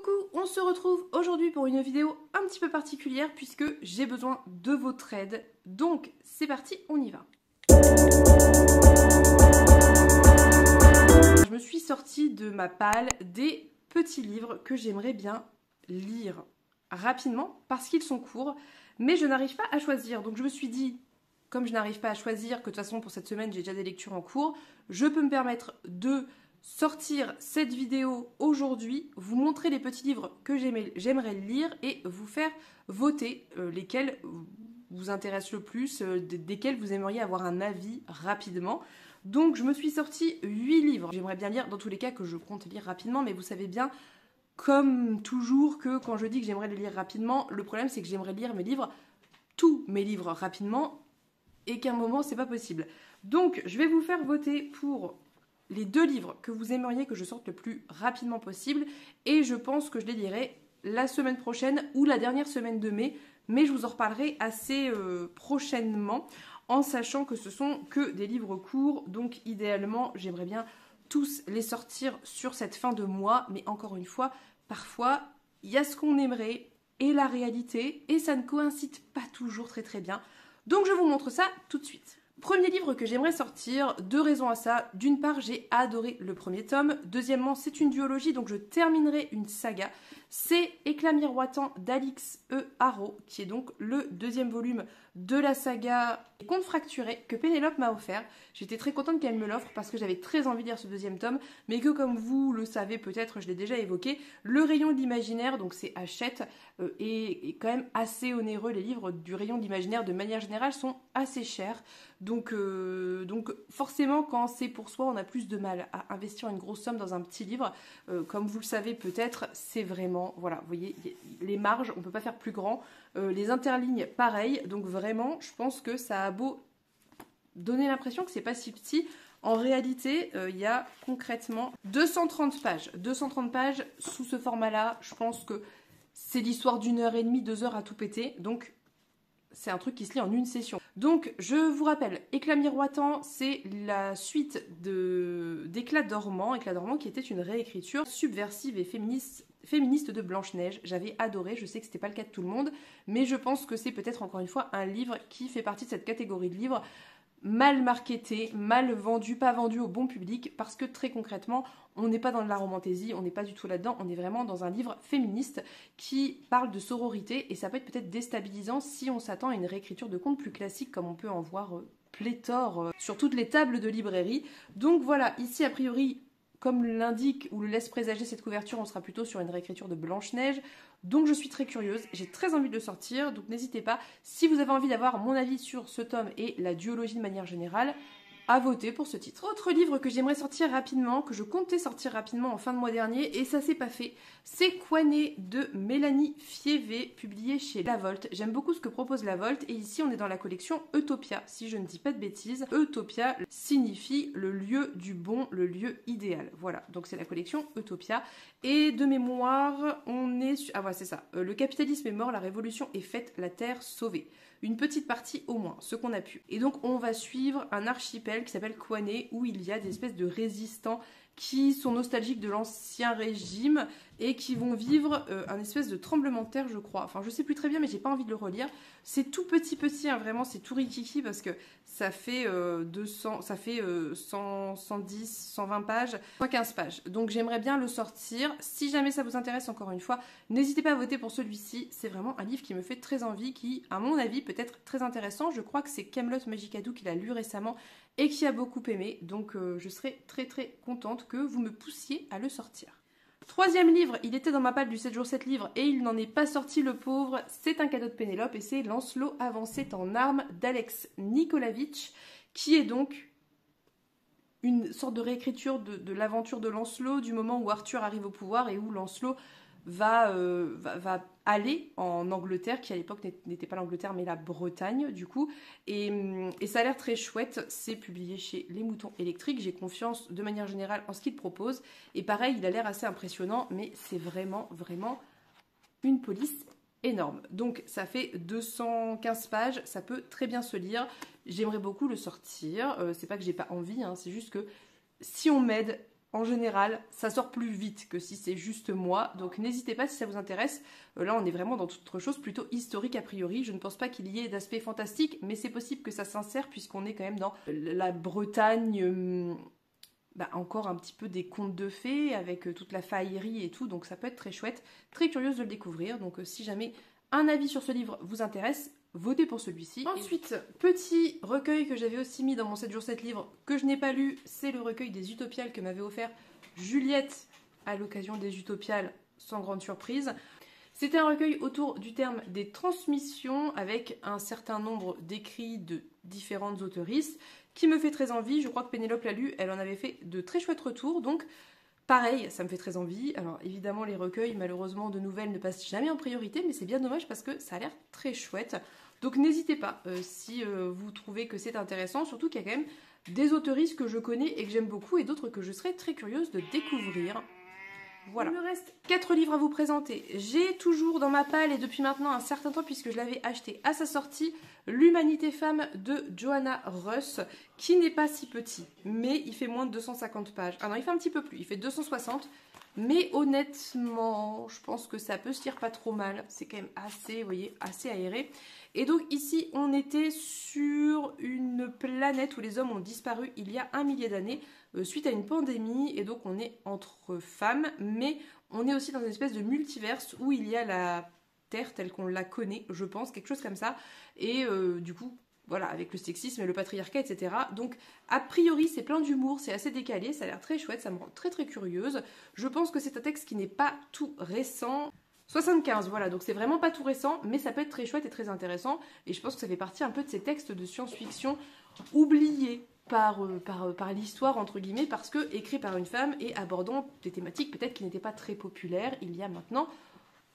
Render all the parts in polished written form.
Coucou, on se retrouve aujourd'hui pour une vidéo un petit peu particulière puisque j'ai besoin de votre aide. Donc c'est parti, on y va. Je me suis sortie de ma palle des petits livres que j'aimerais bien lire rapidement parce qu'ils sont courts, mais je n'arrive pas à choisir. Donc je me suis dit, comme je n'arrive pas à choisir, que de toute façon pour cette semaine j'ai déjà des lectures en cours, je peux me permettre de sortir cette vidéo aujourd'hui, vous montrer les petits livres que j'aimerais lire et vous faire voter lesquels vous intéressent le plus, desquels vous aimeriez avoir un avis rapidement. Donc je me suis sorti 8 livres. J'aimerais bien lire, dans tous les cas que je compte lire rapidement, mais vous savez bien, comme toujours, que quand je dis que j'aimerais les lire rapidement, le problème c'est que j'aimerais lire tous mes livres rapidement, et qu'à un moment c'est pas possible. Donc je vais vous faire voter pour les 2 livres que vous aimeriez que je sorte le plus rapidement possible, et je pense que je les lirai la semaine prochaine ou la dernière semaine de mai, mais je vous en reparlerai assez prochainement, en sachant que ce sont que des livres courts, donc idéalement j'aimerais bien tous les sortir sur cette fin de mois, mais encore une fois, parfois il y a ce qu'on aimerait et la réalité, et ça ne coïncide pas toujours très bien. Donc je vous montre ça tout de suite. Premier livre que j'aimerais sortir, 2 raisons à ça. D'une part, j'ai adoré le premier tome. Deuxièmement, c'est une duologie, donc je terminerai une saga. C'est Éclat miroitant d'Alix E. Harrow, qui est donc le 2e volume de la saga Contes fracturés que Pénélope m'a offert. J'étais très contente qu'elle me l'offre parce que j'avais très envie de lire ce 2e tome, mais que comme vous le savez peut-être, je l'ai déjà évoqué, le rayon de l'imaginaire, donc c'est Hachette, est quand même assez onéreux. Les livres du rayon de l'imaginaire de manière générale sont assez chers. Donc forcément quand c'est pour soi on a plus de mal à investir une grosse somme dans un petit livre, comme vous le savez peut-être, c'est vraiment, voilà, vous voyez, les marges on peut pas faire plus grand, les interlignes pareil, donc vraiment je pense que ça a beau donner l'impression que c'est pas si petit, en réalité il y a concrètement 230 pages sous ce format là. Je pense que c'est l'histoire d'1 heure et demie, 2 heures à tout péter, donc c'est un truc qui se lit en une session. Donc, je vous rappelle, Éclat miroitant, c'est la suite d'Éclat dormant. Éclat dormant qui était une réécriture subversive et féministe de Blanche-Neige. J'avais adoré, je sais que c'était pas le cas de tout le monde, mais je pense que c'est peut-être encore une fois un livre qui fait partie de cette catégorie de livres mal marketé, mal vendu, pas vendu au bon public, parce que très concrètement, on n'est pas dans de la romantaisie, on n'est pas du tout là-dedans, on est vraiment dans un livre féministe qui parle de sororité, et ça peut être peut-être déstabilisant si on s'attend à une réécriture de contes plus classiques, comme on peut en voir pléthore sur toutes les tables de librairie. Donc voilà, ici a priori, comme l'indique ou le laisse présager cette couverture, on sera plutôt sur une réécriture de Blanche-Neige. Donc je suis très curieuse, j'ai très envie de le sortir, donc n'hésitez pas, si vous avez envie d'avoir mon avis sur ce tome et la duologie de manière générale, à voter pour ce titre. Autre livre que j'aimerais sortir rapidement, que je comptais sortir rapidement en fin de mois dernier, et ça s'est pas fait, c'est Kwanee de Mélanie Fievé, publié chez La Volte. J'aime beaucoup ce que propose La Volte, et ici on est dans la collection Utopia, si je ne dis pas de bêtises. Utopia signifie le lieu du bon, le lieu idéal. Voilà, donc c'est la collection Utopia. Et de mémoire, on est sur... Ah ouais, c'est ça. Le capitalisme est mort, la révolution est faite, la terre sauvée. Une petite partie au moins, ce qu'on a pu. Et donc on va suivre un archipel qui s'appelle Kwanee, où il y a des espèces de résistants qui sont nostalgiques de l'ancien régime et qui vont vivre un espèce de tremblement de terre, je crois. Enfin, je sais plus très bien, mais j'ai pas envie de le relire. C'est tout petit, hein, vraiment, c'est tout rikiki parce que ça fait 110, 120 pages, 115 pages. Donc j'aimerais bien le sortir. Si jamais ça vous intéresse, encore une fois, n'hésitez pas à voter pour celui-ci. C'est vraiment un livre qui me fait très envie, qui, à mon avis, peut être très intéressant. Je crois que c'est Camelot Magicadou qui l'a lu récemment et qui a beaucoup aimé. Donc je serais très contente que vous me poussiez à le sortir. 3e livre, il était dans ma palle du 7 jours 7 livres et il n'en est pas sorti, le pauvre. C'est un cadeau de Pénélope et c'est Lancelot avancé en armes d'Alex Nikolavitch, qui est donc une sorte de réécriture de l'aventure de Lancelot, du moment où Arthur arrive au pouvoir et où Lancelot va aller en Angleterre, qui à l'époque n'était pas l'Angleterre mais la Bretagne du coup, et ça a l'air très chouette. C'est publié chez Les Moutons Électriques. J'ai confiance de manière générale en ce qu'il propose, et pareil, il a l'air assez impressionnant, mais c'est vraiment une police énorme. Donc ça fait 215 pages, ça peut très bien se lire. J'aimerais beaucoup le sortir, c'est pas que j'ai pas envie, hein, c'est juste que si on m'aide, en général, ça sort plus vite que si c'est juste moi. Donc n'hésitez pas si ça vous intéresse. Là, on est vraiment dans autre chose plutôt historique a priori. Je ne pense pas qu'il y ait d'aspect fantastique, mais c'est possible que ça s'insère puisqu'on est quand même dans la Bretagne, encore un petit peu des contes de fées avec toute la faillerie et tout. Donc ça peut être très chouette, très curieuse de le découvrir. Donc si jamais un avis sur ce livre vous intéresse, votez pour celui-ci. Ensuite, petit recueil que j'avais aussi mis dans mon 7 jours 7 livres que je n'ai pas lu, c'est le recueil des Utopiales que m'avait offert Juliette à l'occasion des Utopiales, sans grande surprise. C'était un recueil autour du terme des transmissions avec un certain nombre d'écrits de différentes autoristes qui me fait très envie. Je crois que Pénélope l'a lu, elle en avait fait de très chouettes retours, donc pareil, ça me fait très envie. Alors évidemment, les recueils, malheureusement, de nouvelles ne passent jamais en priorité, mais c'est bien dommage parce que ça a l'air très chouette. Donc n'hésitez pas si vous trouvez que c'est intéressant, surtout qu'il y a quand même des autoristes que je connais et que j'aime beaucoup et d'autres que je serais très curieuse de découvrir. Voilà. Il me reste 4 livres à vous présenter. J'ai toujours dans ma palle et depuis maintenant un certain temps puisque je l'avais acheté à sa sortie, L'Humanité Femme de Johanna Russ, qui n'est pas si petit, mais il fait moins de 250 pages. Ah non, il fait un petit peu plus, il fait 260, mais honnêtement, je pense que ça peut se lire pas trop mal. C'est quand même assez, vous voyez, assez aéré. Et donc ici, on était sur une planète où les hommes ont disparu il y a 1 millier d'années suite à une pandémie. Et donc on est entre femmes, mais on est aussi dans une espèce de multiverse où il y a la Terre telle qu'on la connaît, je pense, quelque chose comme ça. Et du coup, voilà, avec le sexisme et le patriarcat, etc. Donc, a priori, c'est plein d'humour, c'est assez décalé, ça a l'air très chouette, ça me rend très très curieuse. Je pense que c'est un texte qui n'est pas tout récent. 75, voilà, donc c'est vraiment pas tout récent, mais ça peut être très chouette et très intéressant. Et je pense que ça fait partie un peu de ces textes de science-fiction oubliés par l'histoire, entre guillemets, parce que écrit par une femme et abordant des thématiques peut-être qui n'étaient pas très populaires il y a maintenant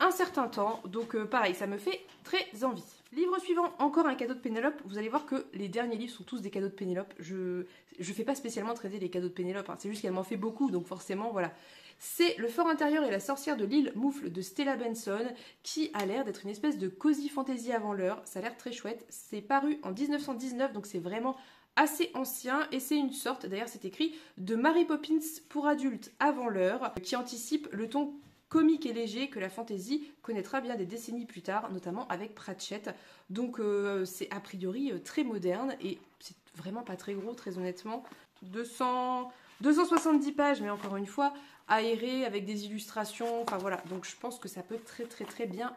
un certain temps. Donc pareil, ça me fait très envie. Livre suivant, encore un cadeau de Pénélope. Vous allez voir que les derniers livres sont tous des cadeaux de Pénélope. Je fais pas spécialement traiter les cadeaux de Pénélope, hein. C'est juste qu'elle m'en fait beaucoup, donc forcément, voilà. C'est Le Fort intérieur et la sorcière de l'île Moufle de Stella Benson, qui a l'air d'être une espèce de cosy fantasy avant l'heure. Ça a l'air très chouette. C'est paru en 1919, donc c'est vraiment assez ancien, et c'est une sorte, d'ailleurs c'est écrit, de Mary Poppins pour adultes avant l'heure, qui anticipe le ton comique et léger que la fantasy connaîtra bien des décennies plus tard, notamment avec Pratchett. Donc c'est a priori très moderne et c'est vraiment pas très gros, très honnêtement. 270 pages, mais encore une fois, aéré avec des illustrations, enfin voilà. Donc je pense que ça peut très très très bien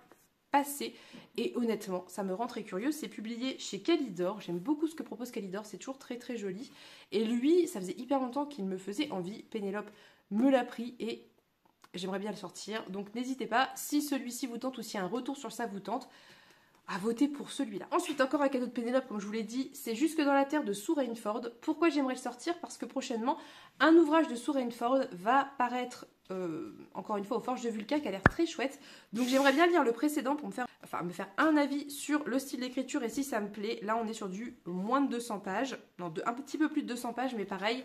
passer. Et honnêtement, ça me rend très curieuse. C'est publié chez Calidor. J'aime beaucoup ce que propose Calidor, c'est toujours très très joli. Et lui, ça faisait hyper longtemps qu'il me faisait envie. Pénélope me l'a pris et j'aimerais bien le sortir, donc n'hésitez pas, si celui-ci vous tente ou si un retour sur ça vous tente, à voter pour celui-là. Ensuite, encore un cadeau de Pénélope, comme je vous l'ai dit, c'est Jusque dans la terre de Sue Rainford. Pourquoi j'aimerais le sortir? Parce que prochainement, un ouvrage de Sue Rainford va paraître, encore une fois, aux Forges de Vulcain, qui a l'air très chouette. Donc j'aimerais bien lire le précédent pour me faire un avis sur le style d'écriture et si ça me plaît. Là, on est sur du moins de 200 pages, non, un petit peu plus de 200 pages, mais pareil,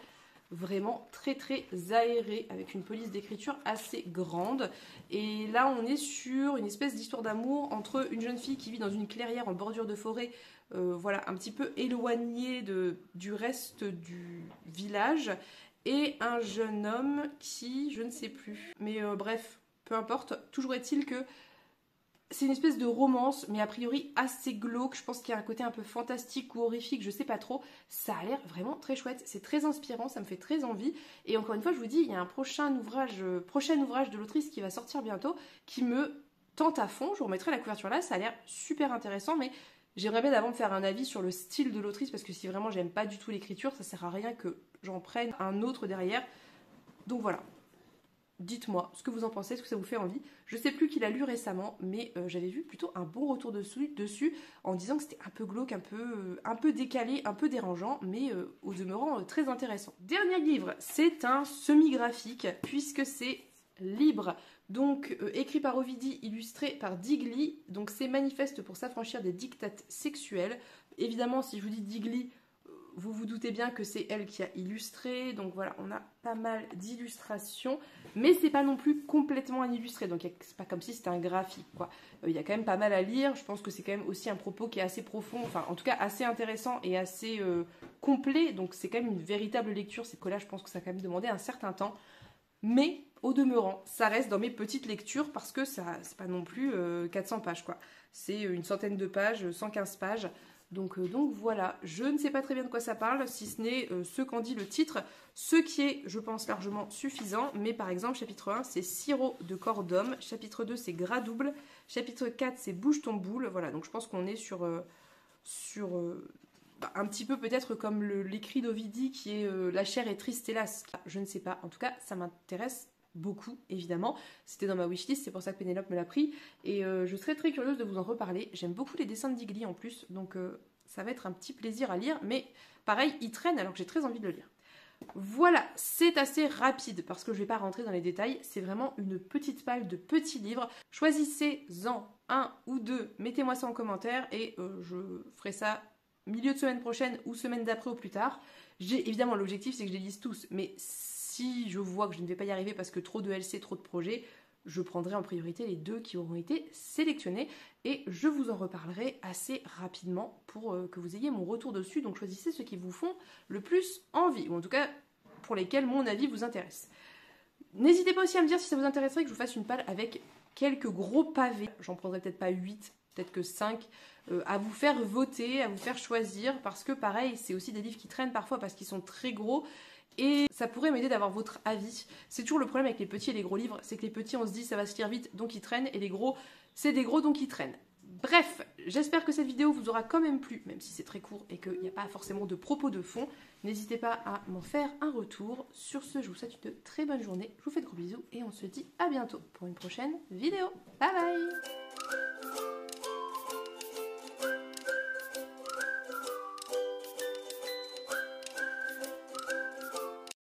vraiment très très aéré avec une police d'écriture assez grande. Et là on est sur une espèce d'histoire d'amour entre une jeune fille qui vit dans une clairière en bordure de forêt, voilà, un petit peu éloignée du reste du village, et un jeune homme qui, je ne sais plus, mais bref, peu importe, toujours est-il que c'est une espèce de romance, mais a priori assez glauque. Je pense qu'il y a un côté un peu fantastique ou horrifique, je sais pas trop. Ça a l'air vraiment très chouette, c'est très inspirant, ça me fait très envie. Et encore une fois, je vous dis, il y a un prochain ouvrage de l'autrice qui va sortir bientôt, qui me tente à fond. Je vous remettrai la couverture là, ça a l'air super intéressant, mais j'aimerais bien d'abord me faire un avis sur le style de l'autrice, parce que si vraiment j'aime pas du tout l'écriture, ça sert à rien que j'en prenne un autre derrière. Donc voilà. Dites-moi ce que vous en pensez, est-ce que ça vous fait envie? Je sais plus qui l'a lu récemment, mais j'avais vu plutôt un bon retour dessus en disant que c'était un peu glauque, un peu décalé, un peu dérangeant, mais au demeurant très intéressant. Dernier livre, c'est un semi-graphique, puisque c'est libre. Donc écrit par Ovidie, illustré par Digli, donc c'est manifeste pour s'affranchir des dictates sexuels. Évidemment, si je vous dis Digli, vous vous doutez bien que c'est elle qui a illustré, donc voilà, on a pas mal d'illustrations, mais c'est pas non plus complètement un illustré, donc c'est pas comme si c'était un graphique, quoi. Il y a quand même pas mal à lire, je pense que c'est quand même aussi un propos qui est assez profond, enfin en tout cas assez intéressant et assez complet, donc c'est quand même une véritable lecture, ces collages, je pense que ça a quand même demandé un certain temps, mais au demeurant, ça reste dans mes petites lectures parce que ça, c'est pas non plus 400 pages, quoi. C'est une centaine de pages, 115 pages. Donc voilà, je ne sais pas très bien de quoi ça parle, si ce n'est ce qu'en dit le titre, ce qui est, je pense, largement suffisant. Mais par exemple, chapitre 1, c'est Sirop de corps d'homme, chapitre 2, c'est Gras double, chapitre 4, c'est Bouge ton boule. Voilà, donc je pense qu'on est sur un petit peu peut-être comme l'écrit d'Ovidie qui est La chair est triste, hélas. Je ne sais pas, en tout cas, ça m'intéresse beaucoup, évidemment. C'était dans ma wishlist, c'est pour ça que Pénélope me l'a pris. Et je serais très curieuse de vous en reparler. J'aime beaucoup les dessins de Digli en plus, donc ça va être un petit plaisir à lire. Mais pareil, il traîne alors que j'ai très envie de le lire. Voilà, c'est assez rapide parce que je ne vais pas rentrer dans les détails. C'est vraiment une petite palle de petits livres. Choisissez-en un ou deux, mettez-moi ça en commentaire et je ferai ça milieu de semaine prochaine ou semaine d'après ou plus tard. Évidemment, l'objectif c'est que je les lise tous, mais si je vois que je ne vais pas y arriver parce que trop de LC, trop de projets, je prendrai en priorité les deux qui auront été sélectionnés et je vous en reparlerai assez rapidement pour que vous ayez mon retour dessus. Donc choisissez ceux qui vous font le plus envie, ou en tout cas pour lesquels mon avis vous intéresse. N'hésitez pas aussi à me dire si ça vous intéresserait que je vous fasse une palle avec quelques gros pavés. J'en prendrai peut-être pas 8, peut-être que 5, à vous faire voter, à vous faire choisir, parce que pareil, c'est aussi des livres qui traînent parfois parce qu'ils sont très gros, et ça pourrait m'aider d'avoir votre avis. C'est toujours le problème avec les petits et les gros livres, c'est que les petits on se dit ça va se lire vite donc ils traînent, et les gros c'est des gros donc ils traînent. Bref, j'espère que cette vidéo vous aura quand même plu, même si c'est très court et qu'il n'y a pas forcément de propos de fond. N'hésitez pas à m'en faire un retour. Sur ce, je vous souhaite une très bonne journée, je vous fais de gros bisous et on se dit à bientôt pour une prochaine vidéo. Bye bye!